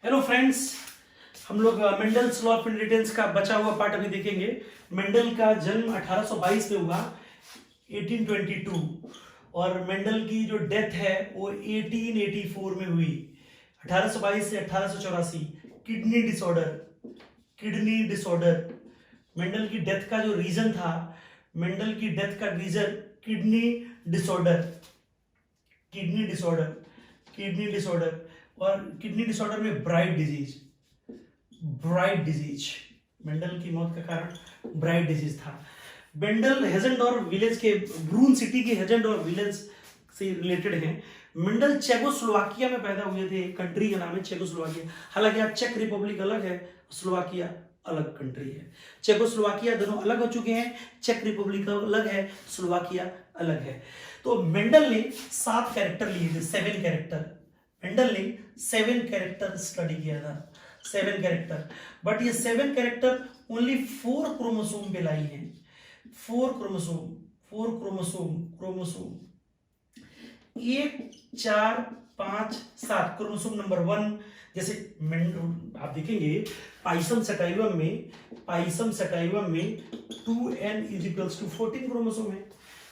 Hello friends, हम लोग Mendel's law of inheritance का बचा हुआ पार्ट अभी देखेंगे। मेंडल का जन्म 1822 में हुआ, 1822, और मेंडल की जो डेथ है वो 1884 में हुई। 1822 से 1884। किडनी डिसऑर्डर मेंडल की डेथ का जो रीजन था, मेंडल की डेथ का रीजन किडनी डिसऑर्डर और किडनी डिसऑर्डर में ब्राइट डिजीज। मेंडल की मौत का कारण ब्राइट डिजीज था। मेंडल हेजेंडॉर्फ विलेज के, ब्रून सिटी के हेजेंडॉर्फ विलेज से रिलेटेड हैं। मेंडल चेकोस्लोवाकिया में पैदा हुए थे। कंट्री का नाम है चेकोस्लोवाकिया। हालांकि आज चेक रिपब्लिक अलग है, स्लोवाकिया अलग कंट्री है। चेकोस्लोवाकिया दोनों अलग हो चुके हैं, चेक रिपब्लिक अलग है, स्लोवाकिया अलग है। तो मेंडल ने 7 कैरेक्टर लिए थे, 7 कैरेक्टर। मेंडल ने 7 कैरेक्टर स्टडी किया था, 7 कैरेक्टर। बट ये 7 कैरेक्टर ओनली 4 क्रोमोसोम पे लाई हैं। 4 क्रोमोसोम 1 4 5 7 क्रोमोसोम नंबर 1। जैसे आप देखेंगे पाइसम सेटाइवम में 2n = 14 क्रोमोसोम है।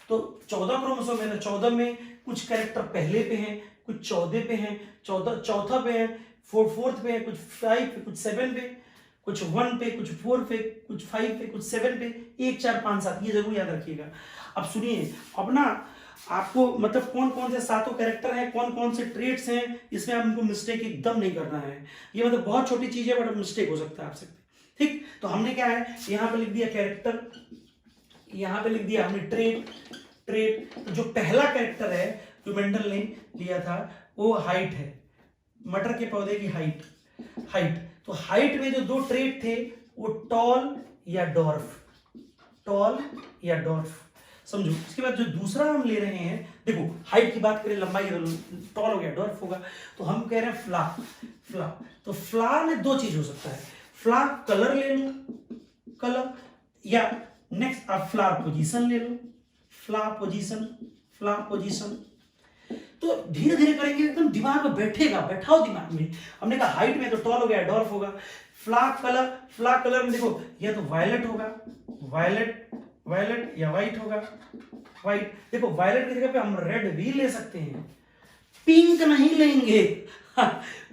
तो 14 क्रोमोसोम है, तो 14 में कुछ कैरेक्टर पहले पे हैं, कुछ 14 पे हैं, चौथा पे है, फोर्थ पे है, कुछ 5 पे, कुछ 7 पे, कुछ 1 पे, कुछ 4 पे, कुछ 5 पे, कुछ 7 पे, 1 4 5 7, ये जरूर याद रखिएगा। अब सुनिए, अब ना आपको मतलब कौन कौन से 7 कैरेक्टर हैं, कौन कौन से ट्रेट्स हैं, इसमें आपको मिस्टेक एकदम नहीं करना है। ये मतलब बहुत छोटी चीज है, बट मिस्टेक हो सकता है आपसे। ठीक, तो हमने क्या है, यहाँ पे लिख दिया कैरेक्टर, यहाँ पे लिख दिया हमने ट्रेट। तो जो पहला कैरेक्टर है जो मेंडल ने लिया था वो हाइट है, मटर के पौधे की हाइट। तो हाइट में जो 2 ट्रेट थे वो टॉल या डॉर्फ, समझो। इसके बाद जो दूसरा हम ले रहे हैं, देखो हाइट की बात करें, लंबाई, टॉल हो गया, डॉर्फ होगा, तो हम कह रहे हैं फ्ला। तो फ्ला में 2 चीज हो सकता है, फ्ला कलर ले लो, कलर, या नेक्स्ट आप फ्लावर पोजीशन ले लो, फ्लावर पोजीशन। तो धीरे धीरे करेंगे, एकदम दिमाग में बैठाओ दिमाग में। हमने कहा हाइट में तो टॉल हो गया, डॉर्फ होगा। फ्ला कलर में देखो, या तो वायलेट होगा, वायलेट या वाइट होगा, वाइट। देखो वायलेट की जगह पे हम रेड भी ले सकते हैं, पिंक नहीं लेंगे।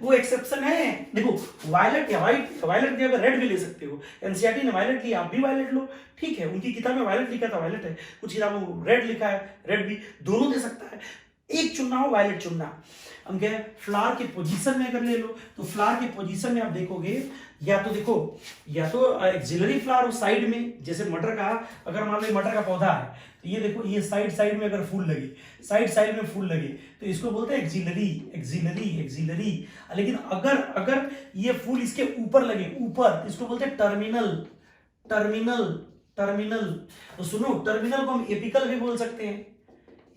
वो एक्सेप्शन है। देखो वायलेट या वायलेट की जगह रेड भी ले सकते हो। एनसीईआरटी ने वायलेट लिया, आप भी वायलेट लो, ठीक है। उनकी किताब में वायलेट लिखा था, वायलेट है। कुछ किताबों में रेड लिखा है, रेड भी, दोनों दे सकता है। एक चुनना हो, वायलेट चुनना। हम कह फ्लावर के पोजीशन में अगर ले लो, तो फ्लावर के पोजीशन में आप देखोगे, या तो एक्सिलरी फ्लावर साइड में, जैसे मटर का, अगर मान लो मटर का पौधा है, तो ये देखो, ये साइड में अगर फूल लगे, साइड में फूल लगे, तो इसको बोलते हैं एक्सिलरी। लेकिन अगर ये फूल इसके ऊपर लगे, ऊपर, इसको बोलते हैं टर्मिनल। तो सुनो, टर्मिनल को हम एपिकल भी बोल सकते हैं,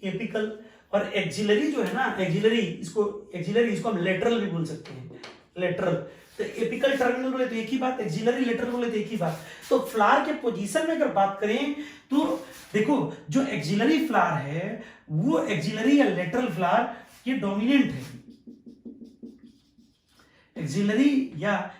एपिकल। और एक्सिलरी जो है ना, इसको हम लेटरल भी बोल सकते हैं, लेटरल। तो एपिकल टर्मिनल बोले तो एक ही बात, एक्सिलरी लेटरल बोले तो एक ही बात। तो फ्लावर के पोजीशन में अगर बात करें, तो देखो जो एक्सिलरी फ्लावर है, वो एक्सिलरी या लेटरल फ्लावर ये डोमिनेंट है। एक्सिलरी या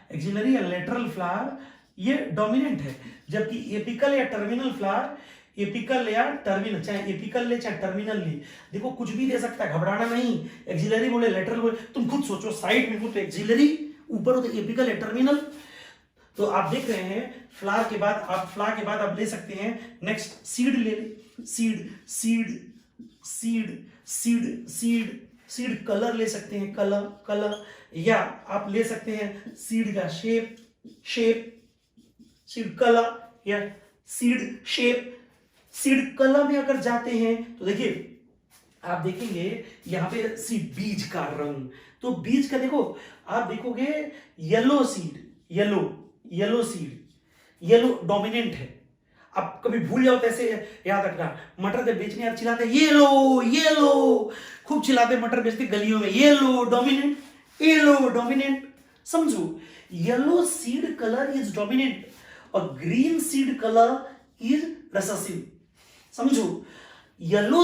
लेटरल फ्लावर ये डोमिनेंट है, जबकि एपिकल या टर्मिनल फ्लावर, एपिकल या टर्मिनल, चाहे एपिकल ले चाहे टर्मिनल ले, देखो कुछ भी दे सकता है, घबराना नहीं। एक्सिलरी बोले, लेटरल बोले, तुम खुद सोचो, साइड में हो तो एक्सिलरी, ऊपर हो तो एपिकल या टर्मिनल। तो आप देख रहे हैं, फ्लावर के बाद आप ले सकते हैं नेक्स्ट सीड ले ले, सीड कलर ले सकते हैं, कलर, या आप ले सकते हैं सीड का शेप, सीड कलर या सीड शेप। सीड कलर में अगर जाते हैं तो देखिए, आप देखेंगे यहाँ पे सीड, बीज का रंग, तो बीज का देखो, आप देखोगे येलो डोमिनेंट है। आप कभी भूल जाओ तो ऐसे याद रखना, मटर जब बेचने आप चिल्लाते येलो, खूब चिल्लाते मटर बेचते गलियों में, येलो डोमिनेंट, समझो। Yellow seed colour is dominant और green seed colour is recessive, समझो। येलो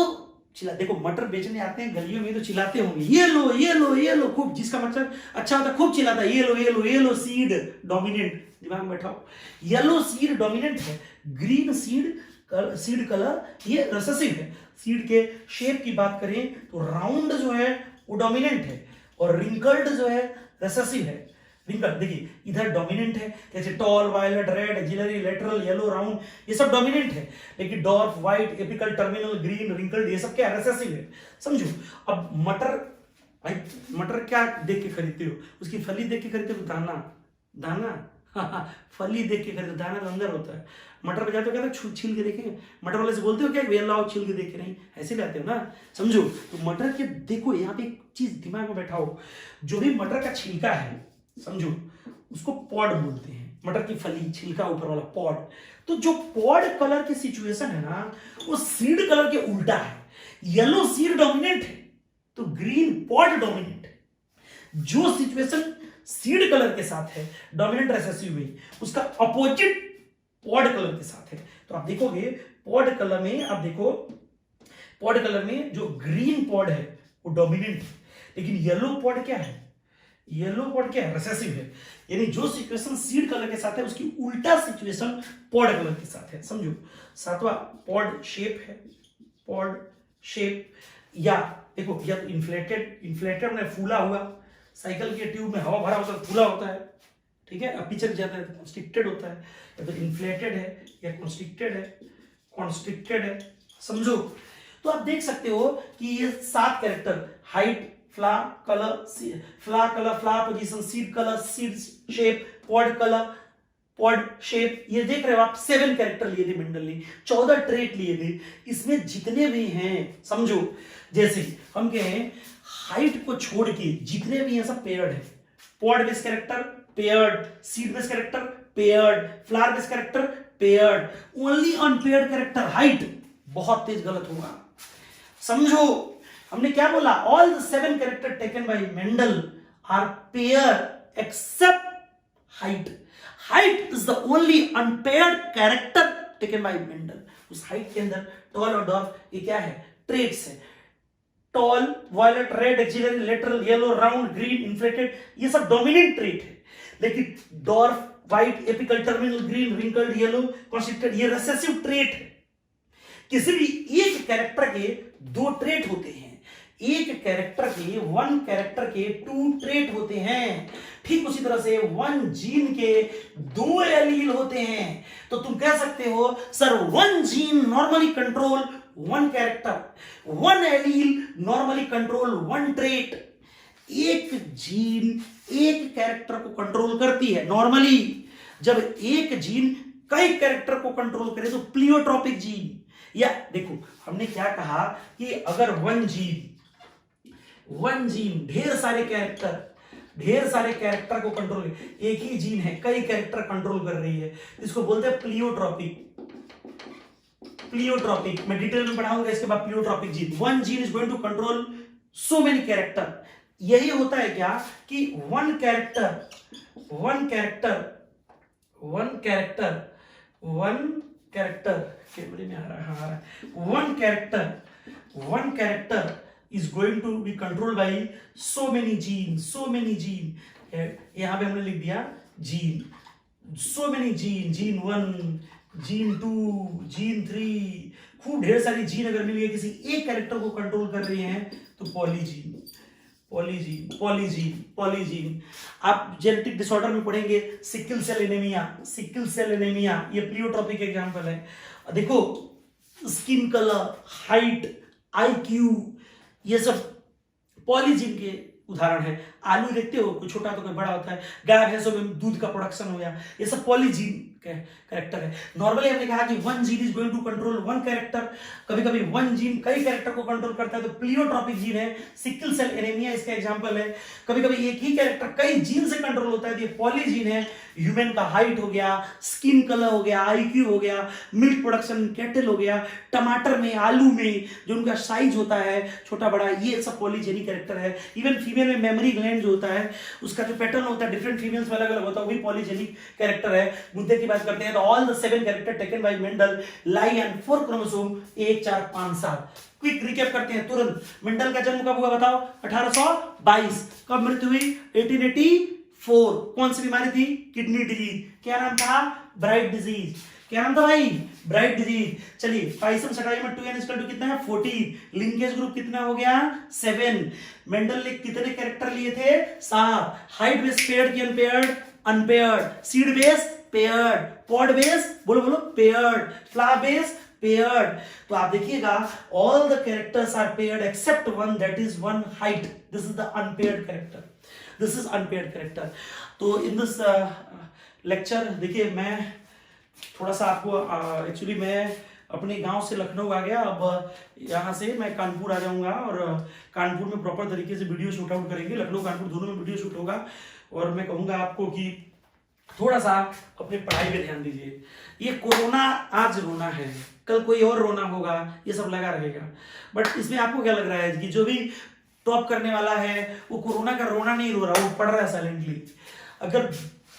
चिल्ला, देखो मटर बेचने आते हैं गलियों में तो चिल्लाते होंगे, ये लो ये लो ये लो, खूब, जिसका मटर अच्छा होता है खूब चिल्लाता है, ये लो ये लो ये लो। सीड डोमिनेंट, दिमाग में बैठाओ, येलो सीड डोमिनेंट है, ग्रीन सीड कलर ये रिसेसिव है। सीड के शेप की बात करें तो राउंड जो है वो डोमिनेंट है, और रिंकल्ड जो है रिसेसिव है। रिंकल्ड देखिए इधर डोमिनेंट है, जैसे tall, violet, red, axillary, lateral, yellow, round, ये सब डोमिनेंट है। लेकिन dwarf, white, apical, terminal, green, wrinkled, ये सब क्या रिसेसिव है। समझो। अब मटर, भाई मटर क्या देख के खरीदते हो, उसकी फली देख के खरीदते हो, दाना दाना फली देख के खरीदते, दाना तो अंदर होता है। मटर पे जाते हो क्या छील के देखेंगे, मटर वाले से बोलते हो क्या भैया लाओ छील के देखे, नहीं ऐसे लाते हो ना। समझो। तो मटर के देखो यहाँ पे एक चीज दिमाग में बैठाओ, जो भी मटर का छिलका है समझो उसको पॉड बोलते हैं, मटर की फली, छिलका ऊपर वाला पॉड। तो जो पॉड कलर की सिचुएशन है ना वो सीड कलर के उल्टा है। येलो सीड डोमिनेंट है तो ग्रीन पॉड डोमिनेंट है। जो सिचुएशन सीड कलर के साथ है डोमिनेंट रिसेसिव में, उसका अपोजिट पॉड कलर के साथ है। तो आप देखोगे पॉड कलर में, आप देखो पॉड कलर में जो ग्रीन पॉड है वो डोमिनेंट है, लेकिन येलो पॉड क्या है, येलो पॉड क्या है, रिसेसिव है। यानी जो सिचुएशन सीड कलर के साथ है उसकी उल्टा सिचुएशन पॉड कलर के साथ है। समझो। सातवां पॉड शेप है, पॉड शेप, या देखो या तो इन्फ्लेटेड में फूला हुआ, साइकिल के ट्यूब में हवा भरा होता है फूला होता है, ठीक है, अब पिचक जाता है तो कॉन्स्ट्रिक्टेड होता है, या तो इन्फ्लेटेड है या कॉन्स्ट्रिक्टेड है। समझो। तो आप देख सकते हो कि ये 7 character, height, flower position, seed colour, seed shape, pod colour, pod shape, ये देख रहे हो आप 7 कैरेक्टर लिए थे मेंडल ने, 14 ट्रेट लिए थे। इसमें जितने भी हैं समझो, जैसे हम कहें हाइट को छोड़ के जितने भी हैं सब पेयर्ड है। Pod base character paired, seed base character paired, flower base character paired, only unpaired character height, बहुत तेज गलत होगा। समझो। हमने क्या बोला, all the 7 character taken by Mendel are pair except height. Height is the only unpaired character taken by Mendel. उस height के अंदर टॉल और डॉर्फ ये क्या है, ट्रेट्स है। Tall, violet, red, axillary, lateral, yellow, round, green, inflated, ये सब डोमिनेंट ट्रेट है। लेकिन dwarf, white, apical, terminal, green, wrinkled, yellow, constricted, ये रिसेसिव ट्रेट है। किसी भी एक कैरेक्टर के 2 ट्रेट होते हैं, एक कैरेक्टर के 1 कैरेक्टर के 2 ट्रेट होते हैं। ठीक उसी तरह से 1 जीन के 2 एलील होते हैं। तो तुम कह सकते हो sir 1 gene normally control 1 character, 1 allele normally control 1 trait. एक जीन एक कैरेक्टर को कंट्रोल करती है नॉर्मली। जब एक जीन कई कैरेक्टर को कंट्रोल करे तो प्लियोट्रोपिक जीन, या देखो हमने क्या कहा कि अगर 1 जीन ढेर सारे कैरेक्टर को कंट्रोल, एक ही जीन है कई कैरेक्टर कंट्रोल कर रही है, इसको बोलते हैं प्लियोट्रोपिक। मैं डिटेल में पढ़ाऊंगा इसके बाद pleiotropic gene. 1 gene is going to control so many character. यही होता है क्या कि 1 कैरेक्टर कैमरे में आ रहा है, 1 character is going to be controlled by so many genes। यहां पे हमने लिख दिया gene, so many gene 1, gene 2, gene 3, खूब ढेर सारी जीन अगर मिल गई किसी एक कैरेक्टर को कंट्रोल कर रही हैं तो पॉलीजीन। आप जेनेटिक डिसऑर्डर में पढ़ेंगे सिकल सेल एनीमिया, ये प्लियोट्रोपिक एग्जांपल है। देखो स्किन कलर, हाइट, IQ, ये सब पॉलीजीन के उदाहरण है। आलू देखते हो कोई छोटा तो कोई बड़ा होता है, गाय भैंसों में दूध का प्रोडक्शन हो गया, ये सब पॉलीजीन कैरेक्टर है। नॉर्मली हमने कहा कि 1 gene is going to control 1 character, कभी कभी 1 जीन कई कैरेक्टर को कंट्रोल करता है तो प्लियोट्रोपिक जीन है। सिकल सेल एनीमिया इसका एग्जांपल है। कभी कभी एक ही कैरेक्टर कई जीन से कंट्रोल होता है तो ये पॉलीजीन है। ह्यूमन का हाइट हो गया, स्किन कलर हो गया, IQ हो गया, मिल्क प्रोडक्शन कैटल हो गया, टमाटर में, आलू में जो उनका साइज होता है छोटा बड़ा, ये सब पॉलीजेनिक कैरेक्टर है। इवन फीमेल में मेमोरी ग्लैंड जो होता है उसका जो पैटर्न होता है डिफरेंट फीमेल्स में अलग अलग होता है, वो भी पॉलीजेनिक कैरेक्टर है। मुद्दे की बात करते हैं तो all the 7 character taken by Mendel lie on 4 chromosome 1, 4, 5, 7। Quick recap करते हैं तुरंत। मेंडल का जन्म कब हुआ बताओ? 1822। कब मृत्यु हुई? 1884। कौन सी बीमारी थी? Kidney disease. क्या नाम था? Bright disease. क्या नाम था भाई? Bright disease. चलिए 5 सटाई में 2n = कितना है? 14। लिंकेज ग्रुप कितना हो गया? 7। मेंडल ने कितने कैरेक्टर लिए थे? 7। हाइट बेस पेयर्ड की unpaired? Unpaired. Seed base paired. Pod base बोलो बोलो पेयर्ड। Flower base paired. तो आप देखिएगा all the characters are paired except one, that is one height. This is the unpaired character. This is unpaired character. तो in this lecture देखिए मैं थोड़ा सा आपको एक्चुअली मैं अपने गांव से लखनऊ आ गया, अब यहाँ से मैं कानपुर आ जाऊंगा और कानपुर में प्रॉपर तरीके से वीडियो शूट आउट करेंगे। लखनऊ कानपुर दोनों में वीडियो शूट होगा और मैं कहूँगा आपको कि थोड़ा सा अपनी पढ़ाई पे ध्यान दीजिए। ये कोरोना आज रोना है, कल कोई और रोना होगा, ये सब लगा रहेगा। बट इसमें आपको क्या लग रहा है कि जो भी टॉप करने वाला है वो कोरोना का रोना नहीं रो रहा, वो पढ़ रहा है साइलेंटली। अगर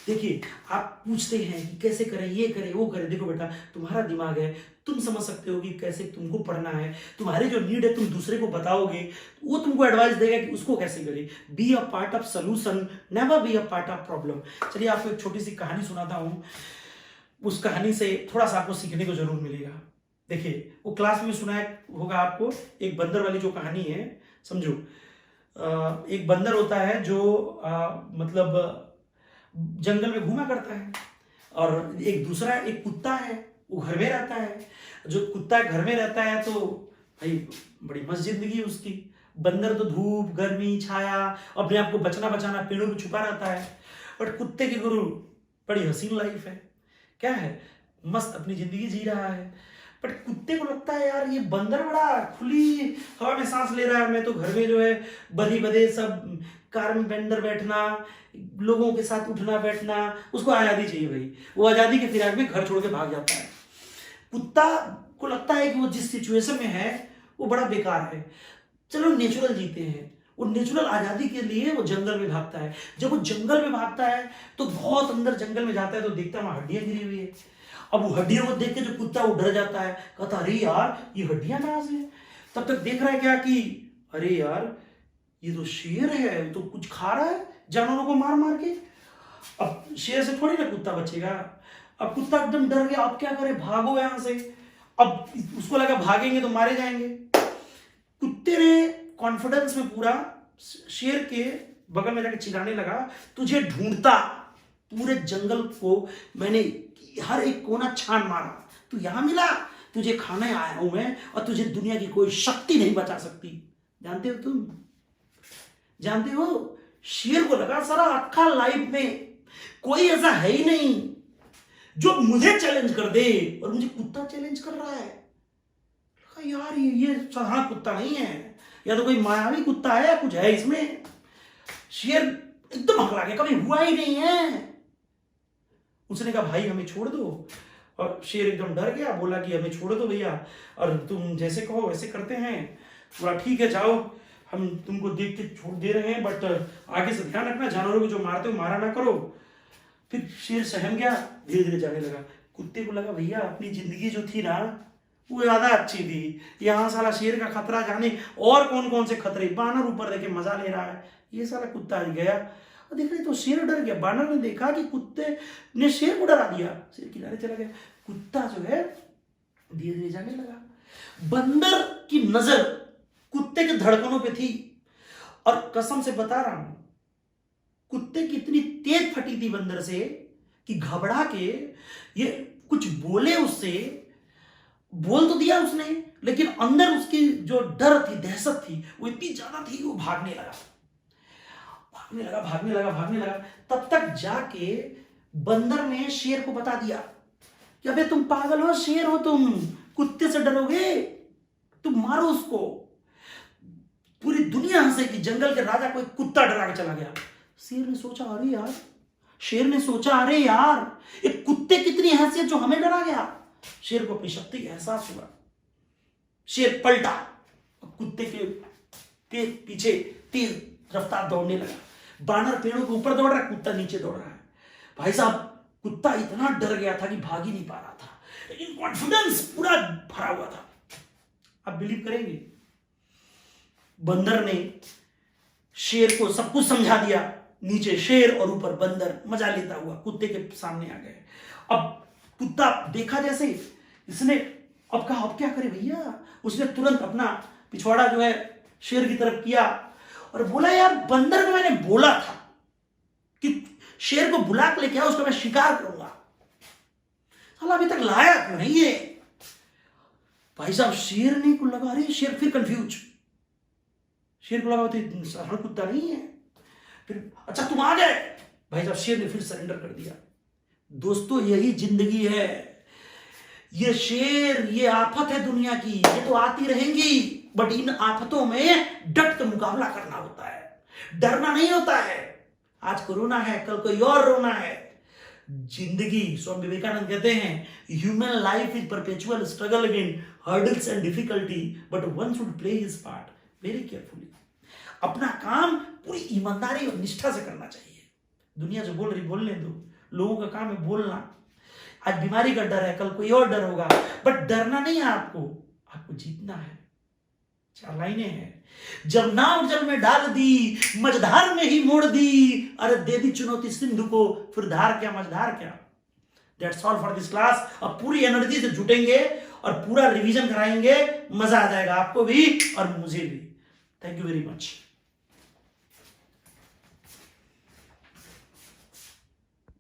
देखिए आप पूछते हैं कि कैसे करें, ये करें वो करें, देखो बेटा तुम्हारा दिमाग है, तुम समझ सकते हो कि कैसे तुमको पढ़ना है। तुम्हारी जो नीड है तुम दूसरे को बताओगे, वो तुमको एडवाइस देगा कि उसको कैसे करें। Be a part of solution, never be a part of problem. चलिए आपको एक छोटी सी कहानी सुनाता हूँ, उस कहानी से थोड़ा सा आपको सीखने को जरूर मिलेगा। देखिए वो क्लास में सुना होगा आपको, एक बंदर वाली जो कहानी है, समझो एक बंदर होता है जो मतलब जंगल में घूमा करता है और एक दूसरा एक कुत्ता है, वो घर में रहता है। जो कुत्ता घर में रहता है तो भाई बड़ी मस्त जिंदगी है उसकी। बंदर तो धूप गर्मी छाया अपने आप को बचना बचाना पेड़ों में छुपा रहता है, बट कुत्ते की गुरु बड़ी हसीन लाइफ है, क्या है, मस्त अपनी जिंदगी जी रहा है। बट कुत्ते को लगता है यार ये बंदर बड़ा खुली हवा में सांस ले रहा है, मैं तो घर में जो है बधी बधे सब कार में अंदर बैठना, लोगों के साथ उठना बैठना, उसको आजादी चाहिए भाई। वो आजादी के फिराक में घर छोड़ के भाग जाता है। कुत्ता को लगता है कि वो जिस सिचुएशन में है वो बड़ा बेकार है, चलो नेचुरल जीते हैं। वो नेचुरल आजादी के लिए वो जंगल में भागता है। जब वो जंगल में भागता है तो बहुत अंदर जंगल में जाता है तो देखता है वहां हड्डियां गिरी हुई है। अब वो हड्डियों को देख के जो कुत्ता वो डर जाता है, कहता अरे यार ये हड्डियां कहां से हैं। तब तक देख रहा है क्या कि अरे यार ये तो शेर है, तो कुछ खा रहा है जानवरों को मार मार के। अब शेर से थोड़ी ना कुत्ता बचेगा। अब कुत्ता एकदम डर गया, अब क्या करे, भागो यहां से। अब उसको लगा भागेंगे तो मारे जाएंगे। कुत्ते ने कॉन्फिडेंस में पूरा शेर के बगल में जाकर चिल्लाने लगा, तुझे ढूंढता पूरे जंगल को मैंने हर एक कोना छान मारा, तू यहां मिला, तुझे खाने आया हूं मैं और तुझे दुनिया की कोई शक्ति नहीं बचा सकती। जानते हो तुम, जानते हो शेर को लगा सारा अक्खा लाइफ में कोई ऐसा है ही नहीं जो मुझे चैलेंज कर दे, और मुझे कुत्ता चैलेंज कर रहा है। यार ये साधारण कुत्ता नहीं है, या तो कोई मायावी कुत्ता है या कुछ है इसमें। शेर एकदम हकला गया, कभी हुआ ही नहीं है। उसने कहा भाई हमें छोड़ दो, और शेर एकदम डर गया, बोला कि हमें छोड़ दो भैया, और तुम जैसे कहो वैसे करते हैं। बोला ठीक है जाओ, हम तुमको देख के छोड़ दे रहे हैं, बट आगे से ध्यान रखना, जानवरों को जो मारते हो मारा ना करो। फिर शेर सहम गया, धीरे धीरे जाने लगा। कुत्ते को लगा भैया अपनी जिंदगी जो थी ना वो ज्यादा अच्छी थी, यहाँ साला शेर का खतरा जाने और कौन कौन से खतरे, बानर ऊपर देखे मजा ले रहा है, ये साला कुत्ता आ गया। और देख रहे तो शेर डर गया, बानर ने देखा कि कुत्ते ने शेर को डरा दिया, शेर किनारे चला गया। कुत्ता जो है धीरे धीरे जाने लगा। बंदर की नजर कुत्ते के धड़कनों पे थी, और कसम से बता रहा हूं कुत्ते की इतनी तेज फटी थी बंदर से कि घबरा के ये कुछ बोले उससे, बोल तो दिया उसने, लेकिन अंदर उसकी जो डर थी, दहशत थी, वो इतनी ज्यादा थी, वो भागने लगा, भागने लगा, भागने लगा, भागने लगा। तब तक जाके बंदर ने शेर को बता दिया कि अबे तुम पागल हो, शेर हो तुम, कुत्ते से डरोगे, तुम मारो उसको। पूरी दुनिया हंसे कि जंगल के राजा को एक कुत्ता डरा के चला गया। शेर ने सोचा अरे यार, शेर ने सोचा अरे यार एक कुत्ते कितनी हैसियत जो हमें डरा गया। शेर को अपनी शक्ति का एहसास हुआ। शेर पलटा और कुत्ते के पीछे तेज रफ्तार दौड़ने लगा। बानर पेड़ों के ऊपर दौड़ रहा है, कुत्ता नीचे दौड़ रहा है। भाई साहब कुत्ता इतना डर गया था कि भाग ही नहीं पा रहा था, लेकिन कॉन्फिडेंस पूरा भरा हुआ था। आप बिलीव करेंगे बंदर ने शेर को सब कुछ समझा दिया, नीचे शेर और ऊपर बंदर मजा लेता हुआ कुत्ते के सामने आ गए। अब कुत्ता देखा जैसे इसने अब कहा अब क्या करे भैया, उसने तुरंत अपना पिछवाड़ा जो है शेर की तरफ किया और बोला यार बंदर को मैंने बोला था कि शेर को बुला के लेके आओ, उसका मैं शिकार करूंगा, साला अभी तक लाया क्यों नहीं है। भाई साहब शेर ने को लगा, अरे शेर फिर कंफ्यूज, शेर को लगा तो साधारण कुत्ता नहीं है। फिर अच्छा तुम आ गए, भाई साहब शेर ने फिर सरेंडर कर दिया। दोस्तों यही जिंदगी है, ये शेर ये आफत है दुनिया की, ये तो आती रहेंगी, बट इन आफतों में डट के मुकाबला करना होता है, डरना नहीं होता है। आज कोरोना है, कल कोई और रोना है। जिंदगी, स्वामी विवेकानंद कहते हैं human life is perpetual struggle again hurdles and difficulty, but one should play his part very carefully. अपना काम पूरी ईमानदारी और निष्ठा से करना चाहिए। दुनिया जो बोल रही बोलने दो, लोगों का काम है बोलना। आज बीमारी का डर है, कल कोई और डर होगा, बट डरना नहीं है आपको जीतना है। 4 लाइनें हैं। जब नाव जल में डाल दी, मझधार में ही मोड़ दी, अरे दे दी चुनौती सिंधु को, फिर धार क्या मझधार क्या। That's all for this class. अब पूरी एनर्जी से जुटेंगे और पूरा रिवीजन कराएंगे, मजा आ जाएगा आपको भी और मुझे भी। Thank you very much.